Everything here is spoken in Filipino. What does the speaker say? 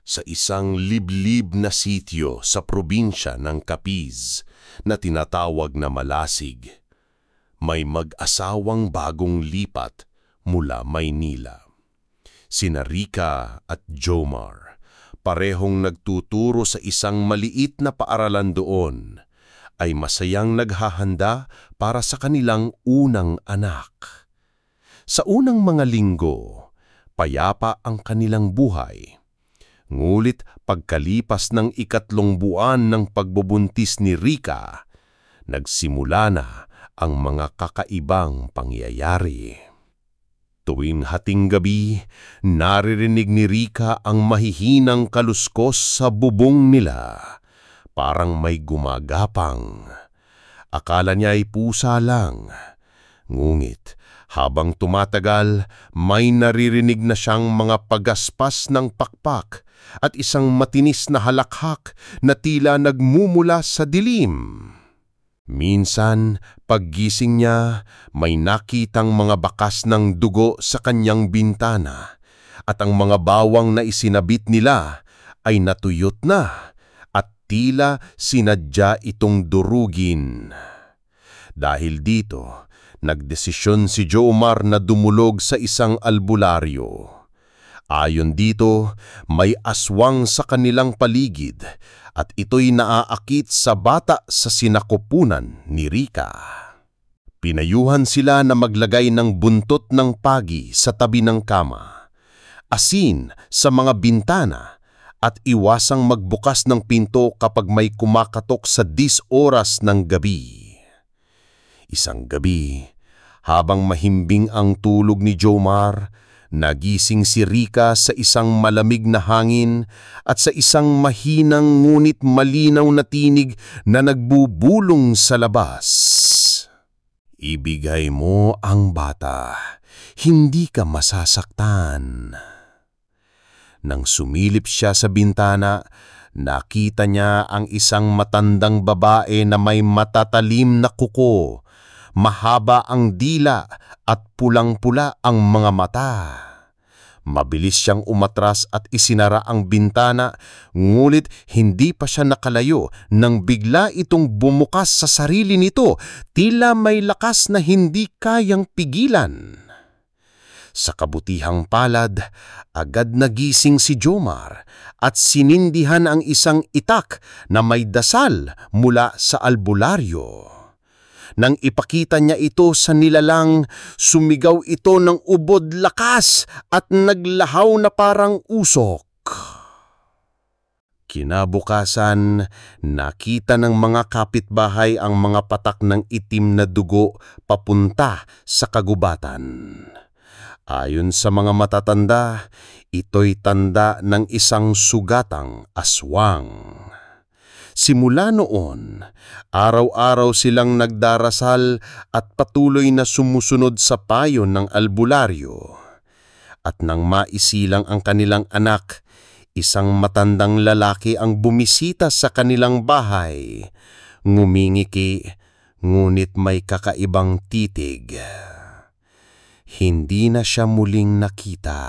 sa isang liblib na sitio sa probinsya ng Capiz na tinatawag na Malasig. May mag-asawang bagong lipat mula Maynila. Sina Rica at Jomar, parehong nagtuturo sa isang maliit na paaralan doon, ay masayang naghahanda para sa kanilang unang anak. Sa unang mga linggo, payapa ang kanilang buhay. Ngulit pagkalipas ng 3 buwan ng pagbubuntis ni Rica, nagsimula na ang mga kakaibang pangyayari. Tuwing hating gabi, naririnig ni Rica ang mahihinang kaluskos sa bubong nila. Parang may gumagapang. Akala niya ay pusa lang. Ngunit habang tumatagal, may naririnig na siyang mga pagaspas ng pakpak at isang matinis na halakhak na tila nagmumula sa dilim. Minsan, paggising niya, may nakitang mga bakas ng dugo sa kanyang bintana at ang mga bawang na isinabit nila ay natuyot na at tila sinadya itong durugin. Dahil dito, nagdesisyon si Jomar na dumulog sa isang albularyo. Ayon dito, may aswang sa kanilang paligid at ito'y naaakit sa bata sa sinakupunan ni Rica. Pinayuhan sila na maglagay ng buntot ng pagi sa tabi ng kama, asin sa mga bintana at iwasang magbukas ng pinto kapag may kumakatok sa 10 oras ng gabi. Isang gabi, habang mahimbing ang tulog ni Jomar, nagising si Rica sa isang malamig na hangin at sa isang mahinang ngunit malinaw na tinig na nagbubulong sa labas. Ibigay mo ang bata, hindi ka masasaktan. Nang sumilip siya sa bintana, nakita niya ang isang matandang babae na may matatalim na kuko. Mahaba ang dila at pulang-pula ang mga mata. Mabilis siyang umatras at isinara ang bintana, ngulit hindi pa siya nakalayo nang bigla itong bumukas sa sarili nito, tila may lakas na hindi kayang pigilan. Sa kabutihang palad, agad nagising si Jomar at sinindihan ang isang itak na may dasal mula sa albularyo. Nang ipakita niya ito sa nilalang, sumigaw ito ng ubod lakas at naglahaw na parang usok. Kinabukasan, nakita ng mga kapitbahay ang mga patak ng itim na dugo papunta sa kagubatan. Ayon sa mga matatanda, ito'y tanda ng isang sugatang aswang. Simula noon, araw-araw silang nagdarasal at patuloy na sumusunod sa payo ng albularyo. At nang maisilang ang kanilang anak, isang matandang lalaki ang bumisita sa kanilang bahay. Ngumingiki, ngunit may kakaibang titig. Hindi na siya muling nakita.